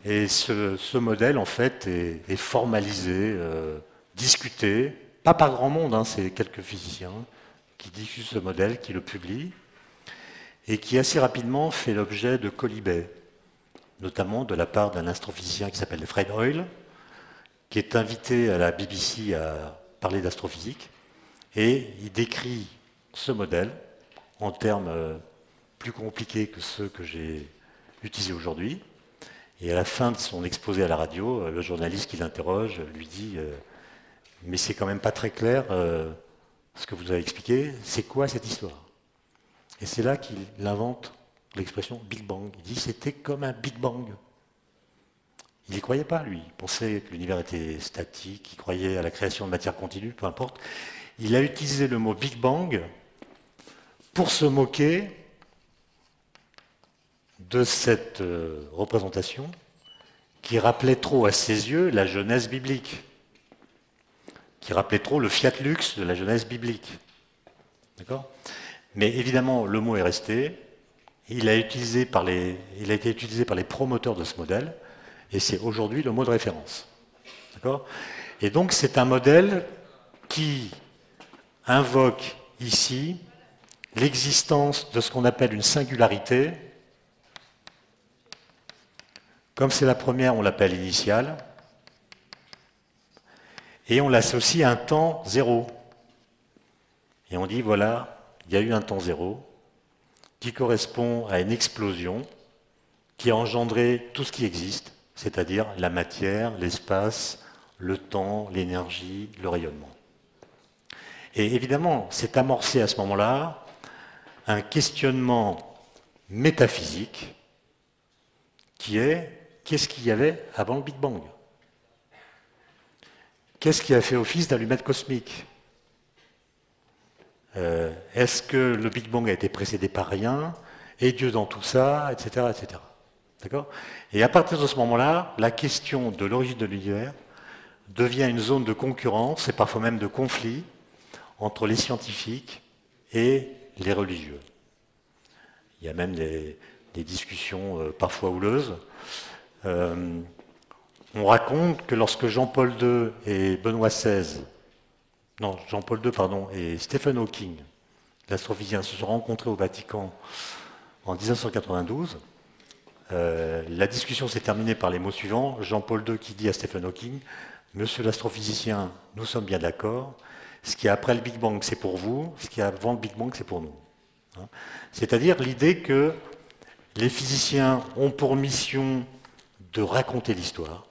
Et ce modèle, en fait, est formalisé, discuté, pas par grand monde, hein, c'est quelques physiciens qui diffusent ce modèle, qui le publient, et qui assez rapidement fait l'objet de colibets, notamment de la part d'un astrophysicien qui s'appelle Fred Hoyle, qui est invité à la BBC à parler d'astrophysique, et il décrit ce modèle en termes plus compliqués que ceux que j'ai utilisés aujourd'hui. Et à la fin de son exposé à la radio, le journaliste qui l'interroge lui dit mais c'est quand même pas très clair ce que vous avez expliqué, c'est quoi cette histoire? Et c'est là qu'il invente l'expression Big Bang. Il dit c'était comme un Big Bang. Il n'y croyait pas, lui. Il pensait que l'univers était statique, il croyait à la création de matière continue, peu importe. Il a utilisé le mot Big Bang pour se moquer de cette représentation qui rappelait trop à ses yeux la Genèse biblique, qui rappelait trop le fiat lux de la Genèse biblique. D'accord? Mais évidemment, le mot est resté. Il a été utilisé par les promoteurs de ce modèle, et c'est aujourd'hui le mot de référence. D'accord? Et donc, c'est un modèle qui invoque ici l'existence de ce qu'on appelle une singularité. Comme c'est la première, on l'appelle initiale. Et on l'associe à un temps zéro. Et on dit, voilà, il y a eu un temps zéro qui correspond à une explosion qui a engendré tout ce qui existe, c'est-à-dire la matière, l'espace, le temps, l'énergie, le rayonnement. Et évidemment, c'est amorcé à ce moment-là un questionnement métaphysique qui est qu'est-ce qu'il y avait avant le Big Bang? Qu'est-ce qui a fait office d'allumette cosmique? Est-ce que le Big Bang a été précédé par rien? Et Dieu dans tout ça, etc. etc. D'accord? Et à partir de ce moment-là, la question de l'origine de l'univers devient une zone de concurrence et parfois même de conflit entre les scientifiques et les religieux. Il y a même des discussions parfois houleuses. On raconte que lorsque Jean-Paul II et Benoît XVI, non, Jean-Paul II, pardon, et Stephen Hawking, l'astrophysicien, se sont rencontrés au Vatican en 1992, la discussion s'est terminée par les mots suivants. Jean-Paul II qui dit à Stephen Hawking, Monsieur l'astrophysicien, nous sommes bien d'accord, ce qui est après le Big Bang, c'est pour vous, ce qui est avant le Big Bang, c'est pour nous. C'est-à-dire l'idée que les physiciens ont pour mission de raconter l'histoire,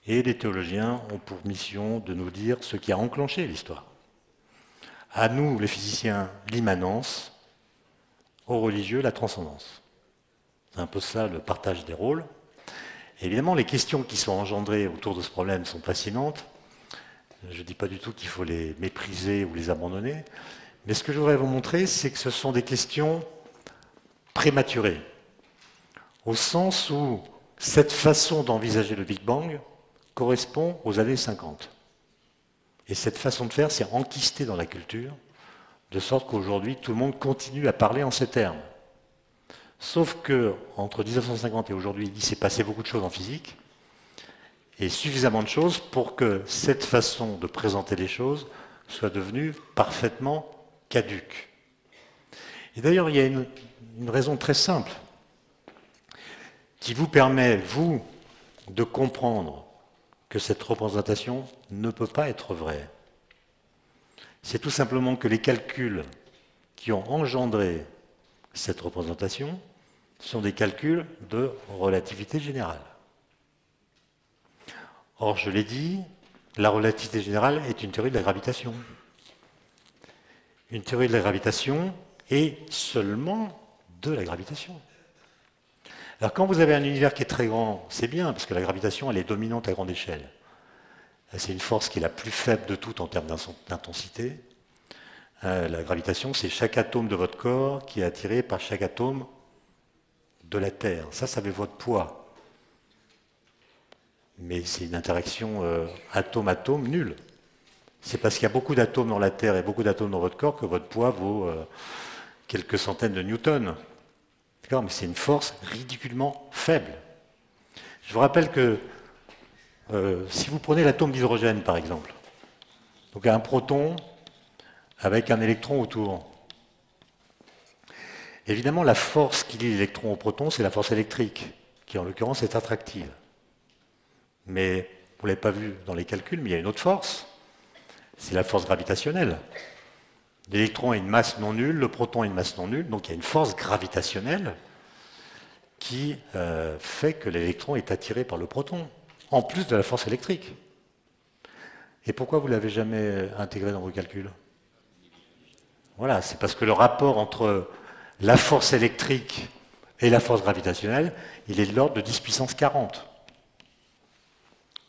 et les théologiens ont pour mission de nous dire ce qui a enclenché l'histoire. À nous, les physiciens, l'immanence, aux religieux, la transcendance. C'est un peu ça le partage des rôles. Et évidemment, les questions qui sont engendrées autour de ce problème sont fascinantes. Je ne dis pas du tout qu'il faut les mépriser ou les abandonner, mais ce que je voudrais vous montrer, c'est que ce sont des questions prématurées, au sens où cette façon d'envisager le Big Bang correspond aux années 50. Et cette façon de faire s'est enquistée dans la culture, de sorte qu'aujourd'hui, tout le monde continue à parler en ces termes. Sauf que entre 1950 et aujourd'hui, il s'est passé beaucoup de choses en physique, et suffisamment de choses pour que cette façon de présenter les choses soit devenue parfaitement caduque. Et d'ailleurs, il y a une raison très simple qui vous permet, vous, de comprendre que cette représentation ne peut pas être vraie. C'est tout simplement que les calculs qui ont engendré cette représentation sont des calculs de relativité générale. Or, je l'ai dit, la relativité générale est une théorie de la gravitation. Une théorie de la gravitation est seulement de la gravitation. Alors quand vous avez un univers qui est très grand, c'est bien, parce que la gravitation, elle est dominante à grande échelle. C'est une force qui est la plus faible de toutes en termes d'intensité. La gravitation, c'est chaque atome de votre corps qui est attiré par chaque atome de la Terre. Ça fait votre poids. Mais c'est une interaction atome-atome nulle. C'est parce qu'il y a beaucoup d'atomes dans la Terre et beaucoup d'atomes dans votre corps que votre poids vaut quelques centaines de newtons. Mais c'est une force ridiculement faible. Je vous rappelle que si vous prenez l'atome d'hydrogène, par exemple, donc un proton avec un électron autour, évidemment, la force qui lie l'électron au proton, c'est la force électrique, qui en l'occurrence est attractive. Mais vous ne l'avez pas vu dans les calculs, mais il y a une autre force, c'est la force gravitationnelle. L'électron a une masse non nulle, le proton a une masse non nulle, donc il y a une force gravitationnelle qui fait que l'électron est attiré par le proton, en plus de la force électrique. Et pourquoi vous ne l'avez jamais intégré dans vos calculs? Voilà, c'est parce que le rapport entre la force électrique et la force gravitationnelle, il est de l'ordre de 10 puissance 40.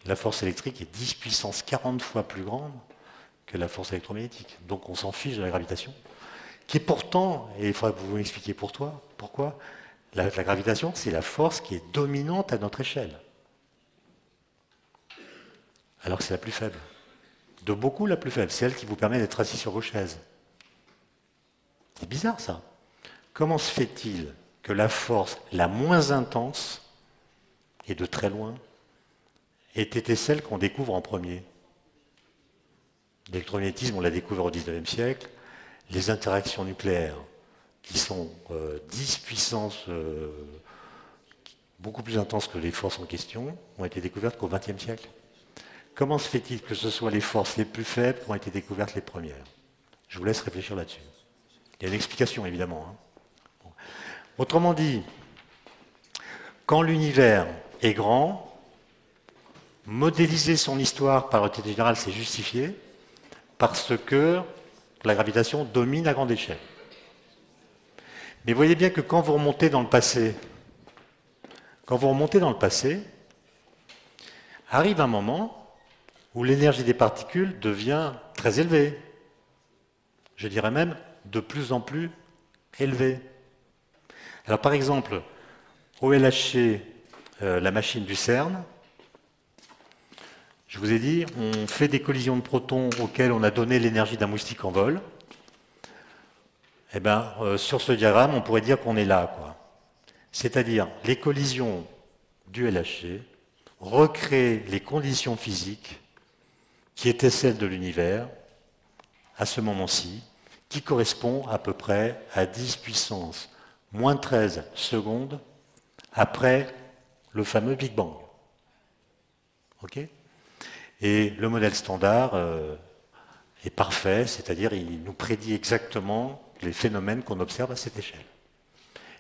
La force électrique est 10 puissance 40 fois plus grande que la force électromagnétique. Donc on s'en fiche de la gravitation, qui est pourtant, et il faudra que vous m'expliquiez pourquoi, la gravitation, c'est la force qui est dominante à notre échelle. Alors que c'est la plus faible. De beaucoup la plus faible. C'est elle qui vous permet d'être assis sur vos chaises. C'est bizarre ça. Comment se fait-il que la force la moins intense, et de très loin, ait été celle qu'on découvre en premier? L'électromagnétisme, on l'a découvert au XIXe siècle. Les interactions nucléaires, qui sont 10 puissance beaucoup plus intenses que les forces en question, ont été découvertes qu'au XXe siècle. Comment se fait-il que ce soit les forces les plus faibles qui ont été découvertes les premières? Je vous laisse réfléchir là-dessus. Il y a une explication, évidemment. Bon. Autrement dit, quand l'univers est grand, modéliser son histoire par la relativité générale, c'est justifié parce que la gravitation domine à grande échelle. Mais voyez bien que quand vous remontez dans le passé, arrive un moment où l'énergie des particules devient très élevée. Je dirais même de plus en plus élevée. Alors par exemple, au LHC, la machine du CERN, je vous ai dit, on fait des collisions de protons auxquelles on a donné l'énergie d'un moustique en vol. Eh bien, sur ce diagramme, on pourrait dire qu'on est là, quoi. C'est-à-dire, les collisions du LHC recréent les conditions physiques qui étaient celles de l'univers à ce moment-ci, qui correspond à peu près à 10 puissance moins 13 secondes après le fameux Big Bang. OK ? Et le modèle standard est parfait, c'est-à-dire il nous prédit exactement les phénomènes qu'on observe à cette échelle.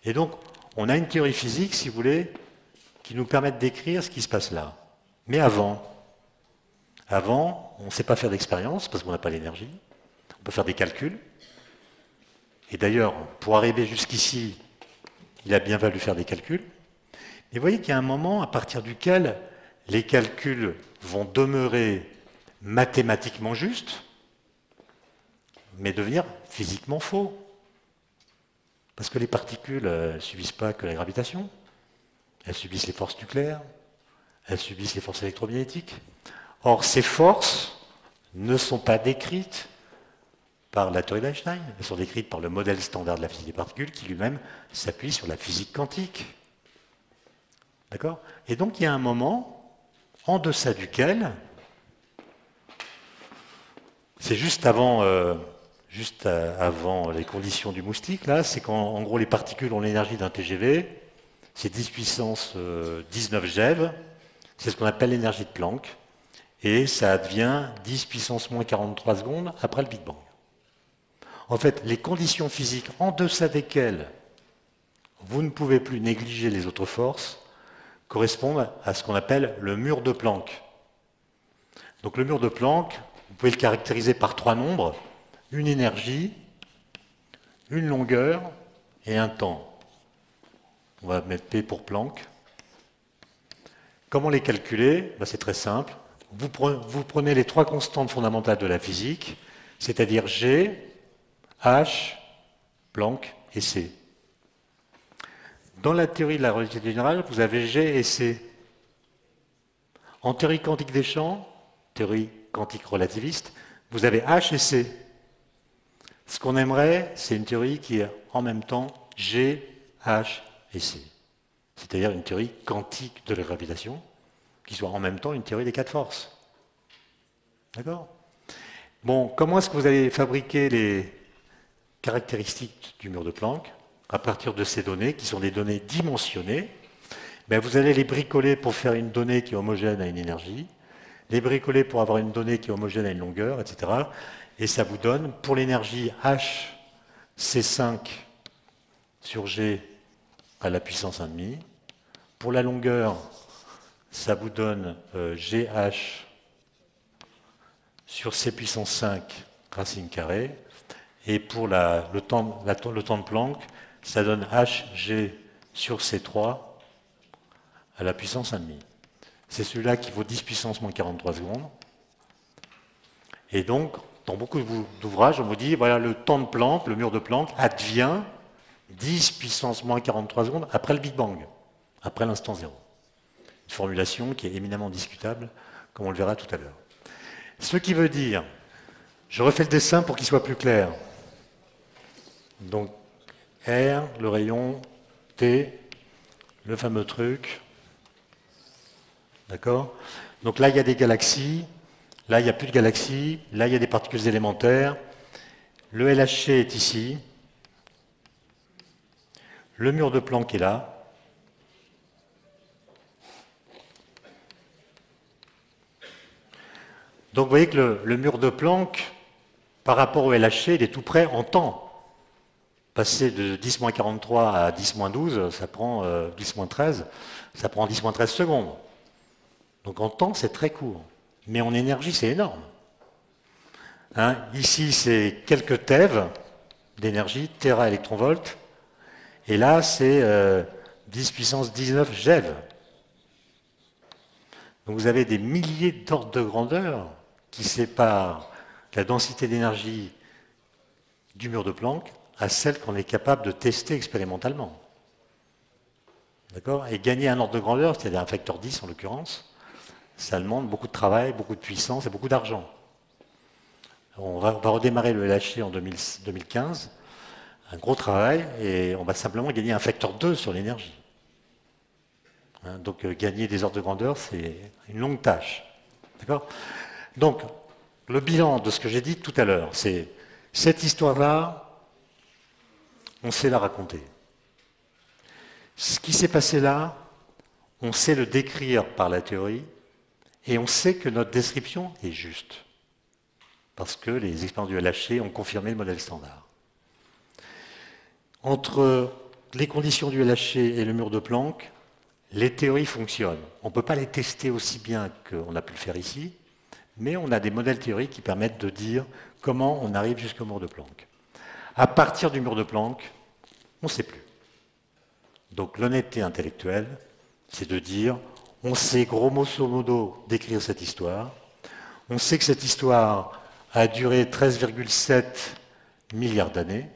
Et donc, on a une théorie physique, si vous voulez, qui nous permet de décrire ce qui se passe là. Mais avant, on ne sait pas faire d'expérience parce qu'on n'a pas l'énergie. On peut faire des calculs. Et d'ailleurs, pour arriver jusqu'ici, il a bien fallu faire des calculs. Et vous voyez qu'il y a un moment à partir duquel les calculs vont demeurer mathématiquement justes, mais devenir physiquement faux. Parce que les particules ne subissent pas que la gravitation, elles subissent les forces nucléaires, elles subissent les forces électromagnétiques. Or, ces forces ne sont pas décrites par la théorie d'Einstein, elles sont décrites par le modèle standard de la physique des particules qui lui-même s'appuie sur la physique quantique. D'accord ? Et donc il y a un moment en deçà duquel, c'est juste avant les conditions du moustique, là, c'est quand en gros les particules ont l'énergie d'un TGV, c'est 10 puissance 19 GeV, c'est ce qu'on appelle l'énergie de Planck, et ça devient 10 puissance moins 43 secondes après le Big Bang. En fait, les conditions physiques en deçà desquelles vous ne pouvez plus négliger les autres forces correspondent à ce qu'on appelle le mur de Planck. Donc le mur de Planck, vous pouvez le caractériser par trois nombres, une énergie, une longueur et un temps. On va mettre P pour Planck. Comment les calculer? C'est très simple. Vous prenez les trois constantes fondamentales de la physique, c'est-à-dire G, H, Planck et C. Dans la théorie de la relativité générale, vous avez G et C. En théorie quantique des champs, théorie quantique relativiste, vous avez H et C. Ce qu'on aimerait, c'est une théorie qui est en même temps G, H et C. c'est-à-dire une théorie quantique de la gravitation, qui soit en même temps une théorie des cas de force. D'accord? Bon, comment est-ce que vous allez fabriquer les caractéristiques du mur de Planck à partir de ces données, qui sont des données dimensionnées? Ben, vous allez les bricoler pour faire une donnée qui est homogène à une énergie, les bricoler pour avoir une donnée qui est homogène à une longueur, etc. Et ça vous donne, pour l'énergie H, C5 sur G à la puissance 1,5. Pour la longueur, ça vous donne GH sur C puissance 5 racine carrée. Et pour le temps de Planck, ça donne HG sur C3 à la puissance 1,5. C'est celui-là qui vaut 10 puissance moins 43 secondes. Et donc, dans beaucoup d'ouvrages, on vous dit, voilà, le temps de Planck, le mur de Planck, advient 10 puissance moins 43 secondes après le Big Bang, après l'instant zéro. Une formulation qui est éminemment discutable, comme on le verra tout à l'heure. Ce qui veut dire, je refais le dessin pour qu'il soit plus clair. Donc, R, le rayon, T, le fameux truc. D'accord? Donc là, il y a des galaxies. Là, il n'y a plus de galaxies. Là, il y a des particules élémentaires. Le LHC est ici. Le mur de Planck est là. Donc vous voyez que le mur de Planck, par rapport au LHC, il est tout près en temps. Passer de 10-43 à 10-12, ça prend 10-13, ça prend 10-13 secondes. Donc en temps, c'est très court. Mais en énergie, c'est énorme. Hein, ici, c'est quelques TeV d'énergie, téra-électronvolts. Et là, c'est 10 puissance 19 GeV. Donc vous avez des milliers d'ordres de grandeur qui séparent la densité d'énergie du mur de Planck à celle qu'on est capable de tester expérimentalement. D'accord? Et gagner un ordre de grandeur, c'est-à-dire un facteur 10 en l'occurrence, ça demande beaucoup de travail, beaucoup de puissance et beaucoup d'argent. On va redémarrer le LHC en 2015, un gros travail, et on va simplement gagner un facteur 2 sur l'énergie. Hein, donc gagner des ordres de grandeur, c'est une longue tâche. D'accord? Donc, le bilan de ce que j'ai dit tout à l'heure, c'est cette histoire-là, on sait la raconter. Ce qui s'est passé là, on sait le décrire par la théorie, et on sait que notre description est juste. Parce que les expériences du LHC ont confirmé le modèle standard. Entre les conditions du LHC et le mur de Planck, les théories fonctionnent. On ne peut pas les tester aussi bien qu'on a pu le faire ici, mais on a des modèles théoriques qui permettent de dire comment on arrive jusqu'au mur de Planck. À partir du mur de Planck, on ne sait plus. Donc l'honnêteté intellectuelle, c'est de dire, on sait grosso modo décrire cette histoire, on sait que cette histoire a duré 13,7 milliards d'années,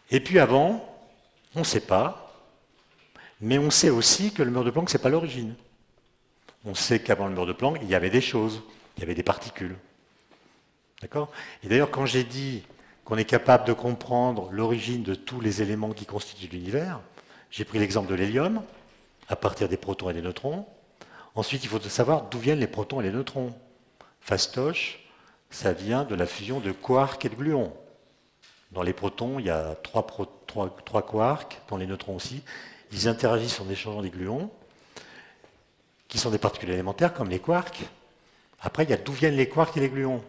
et puis avant, on ne sait pas, mais on sait aussi que le mur de Planck, ce n'est pas l'origine. On sait qu'avant le mur de Planck, il y avait des choses, il y avait des particules. D'accord? Et d'ailleurs, quand j'ai dit qu'on est capable de comprendre l'origine de tous les éléments qui constituent l'univers, j'ai pris l'exemple de l'hélium, à partir des protons et des neutrons. Ensuite, il faut savoir d'où viennent les protons et les neutrons. Fastoche, ça vient de la fusion de quarks et de gluons. Dans les protons, il y a trois quarks, dans les neutrons aussi. Ils interagissent en échangeant des gluons, qui sont des particules élémentaires, comme les quarks. Après, il y a d'où viennent les quarks et les gluons.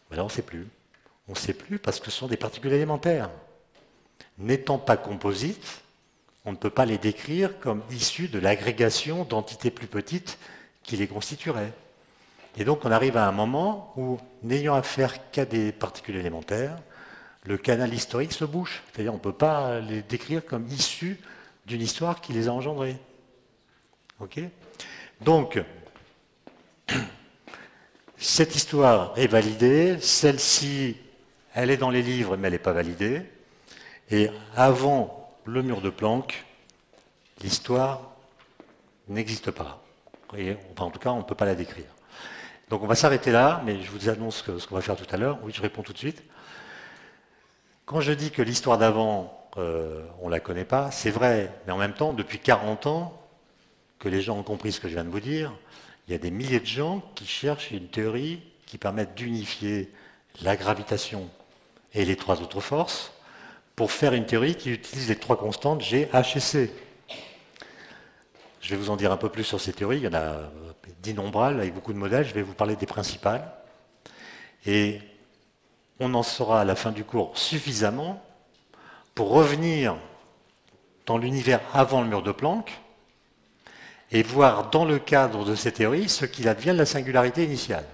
Ben là, on ne sait plus. On ne sait plus parce que ce sont des particules élémentaires. N'étant pas composites, on ne peut pas les décrire comme issues de l'agrégation d'entités plus petites qui les constitueraient. Et donc on arrive à un moment où, n'ayant affaire qu'à des particules élémentaires, le canal historique se bouche. C'est-à-dire on ne peut pas les décrire comme issues d'une histoire qui les a engendrées. Ok ? Donc, cette histoire est validée, celle-ci, elle est dans les livres, mais elle n'est pas validée. Et avant le mur de Planck, l'histoire n'existe pas. Et, enfin, en tout cas, on ne peut pas la décrire. Donc on va s'arrêter là, mais je vous annonce ce qu'on va faire tout à l'heure. Oui, je réponds tout de suite. Quand je dis que l'histoire d'avant, on ne la connaît pas, c'est vrai, mais en même temps, depuis 40 ans, que les gens ont compris ce que je viens de vous dire, il y a des milliers de gens qui cherchent une théorie qui permette d'unifier la gravitation et les trois autres forces pour faire une théorie qui utilise les trois constantes G, H et C. Je vais vous en dire un peu plus sur ces théories, il y en a d'innombrables avec beaucoup de modèles, je vais vous parler des principales. Et on en saura à la fin du cours suffisamment pour revenir dans l'univers avant le mur de Planck et voir dans le cadre de ces théories ce qu'il advient de la singularité initiale.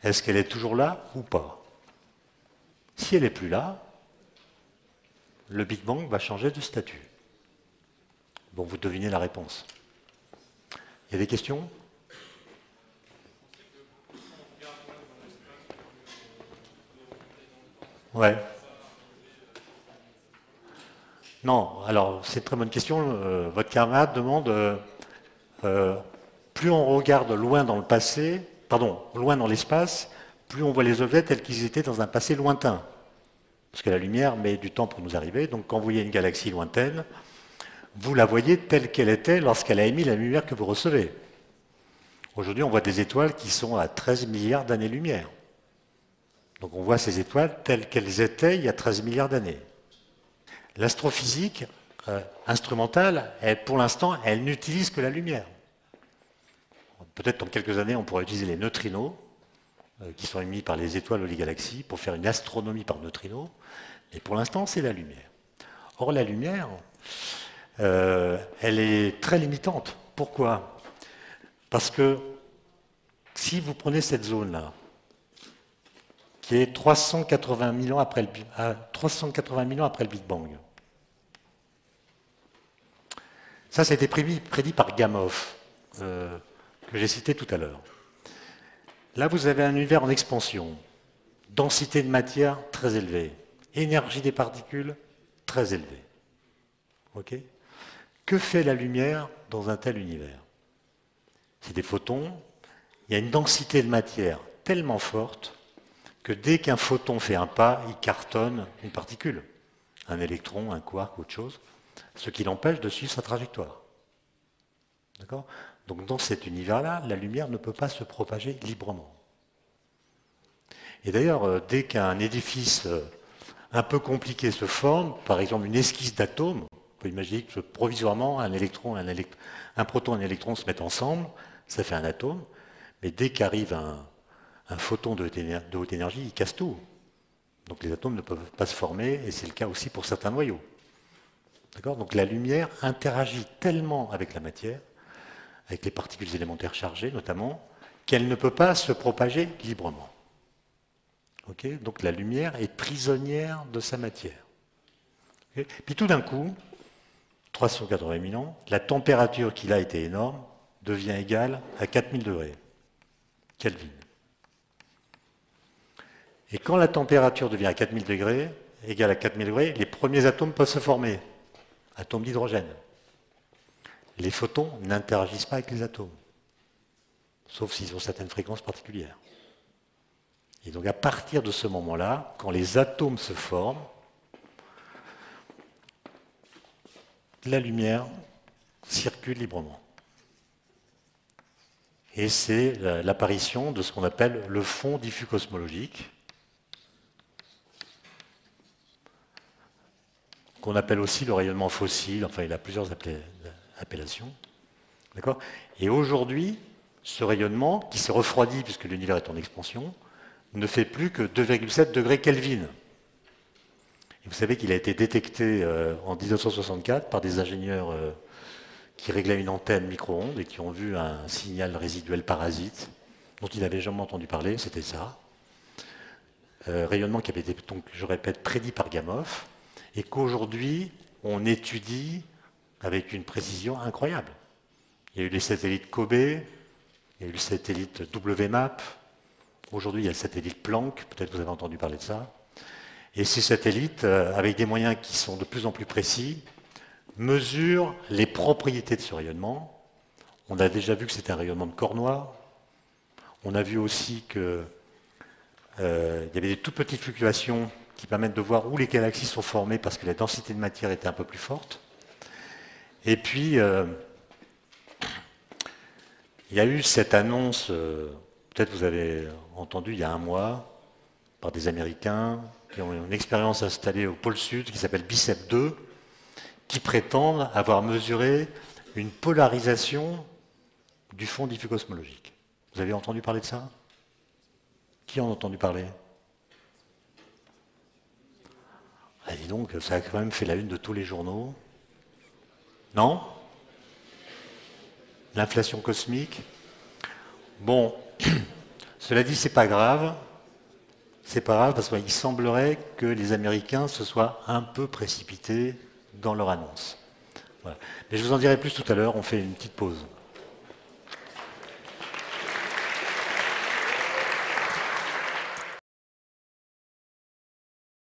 Est-ce qu'elle est toujours là ou pas? Si elle n'est plus là, le Big Bang va changer de statut. Bon, vous devinez la réponse. Il y a des questions? Ouais. Non, alors c'est une très bonne question. Votre camarade demande plus on regarde loin dans le passé, pardon, loin dans l'espace, plus on voit les objets tels qu'ils étaient dans un passé lointain. Parce que la lumière met du temps pour nous arriver, donc quand vous voyez une galaxie lointaine, vous la voyez telle qu'elle était lorsqu'elle a émis la lumière que vous recevez. Aujourd'hui, on voit des étoiles qui sont à 13 milliards d'années-lumière. Donc on voit ces étoiles telles qu'elles étaient il y a 13 milliards d'années. L'astrophysique instrumentale, pour l'instant, elle n'utilise que la lumière. Peut-être dans quelques années, on pourra utiliser les neutrinos, qui sont émis par les étoiles ou les galaxies, pour faire une astronomie par neutrinos. Et pour l'instant, c'est la lumière. Or, la lumière, elle est très limitante. Pourquoi? Parce que si vous prenez cette zone-là, qui est 380 000 ans après le Big Bang, ça, c'était prédit par Gamow, que j'ai cité tout à l'heure. Là, vous avez un univers en expansion, densité de matière très élevée, énergie des particules très élevée. Okay? Que fait la lumière dans un tel univers? C'est des photons. Il y a une densité de matière tellement forte que dès qu'un photon fait un pas, il cartonne une particule, un électron, un quark, autre chose, ce qui l'empêche de suivre sa trajectoire. D'accord? Donc dans cet univers-là, la lumière ne peut pas se propager librement. Et d'ailleurs, dès qu'un édifice un peu compliqué se forme, par exemple une esquisse d'atome, on peut imaginer que provisoirement un proton et un électron se mettent ensemble, ça fait un atome, mais dès qu'arrive un photon de haute énergie, il casse tout. Donc les atomes ne peuvent pas se former, et c'est le cas aussi pour certains noyaux. D'accord? Donc la lumière interagit tellement avec la matière, avec les particules élémentaires chargées notamment, qu'elle ne peut pas se propager librement. Okay? Donc la lumière est prisonnière de sa matière. Okay? Puis tout d'un coup, 380 000 ans, la température qui là était énorme devient égale à 4000 degrés Kelvin. Et quand la température devient à 4000 degrés, égale à 4000 degrés, les premiers atomes peuvent se former, atomes d'hydrogène. Les photons n'interagissent pas avec les atomes, sauf s'ils ont certaines fréquences particulières. Et donc à partir de ce moment-là, quand les atomes se forment, la lumière circule librement. Et c'est l'apparition de ce qu'on appelle le fond diffus cosmologique, qu'on appelle aussi le rayonnement fossile, enfin il a plusieurs appellations. D'accord ? Et aujourd'hui, ce rayonnement, qui se refroidit puisque l'univers est en expansion, ne fait plus que 2,7 degrés Kelvin. Et vous savez qu'il a été détecté en 1964 par des ingénieurs qui réglaient une antenne micro-ondes et qui ont vu un signal résiduel parasite dont ils n'avaient jamais entendu parler, c'était ça. Rayonnement qui avait été, donc, je répète, prédit par Gamow, et qu'aujourd'hui, on étudie avec une précision incroyable. Il y a eu les satellites Kobe, il y a eu le satellite WMAP, aujourd'hui il y a le satellite Planck, peut-être vous avez entendu parler de ça. Et ces satellites, avec des moyens qui sont de plus en plus précis, mesurent les propriétés de ce rayonnement. On a déjà vu que c'était un rayonnement de corps noir. On a vu aussi qu'il y avait des toutes petites fluctuations qui permettent de voir où les galaxies sont formées parce que la densité de matière était un peu plus forte. Et puis, il y a eu cette annonce, peut-être vous avez entendu il y a un mois, par des Américains qui ont une expérience installée au pôle Sud qui s'appelle BICEP 2, qui prétendent avoir mesuré une polarisation du fond diffus cosmologique. Vous avez entendu parler de ça? Qui en a entendu parler? Ah, dis donc, ça a quand même fait la une de tous les journaux. Non? L'inflation cosmique? Bon, cela dit, c'est pas grave. C'est pas grave parce qu'il semblerait que les Américains se soient un peu précipités dans leur annonce. Voilà. Mais je vous en dirai plus tout à l'heure, on fait une petite pause.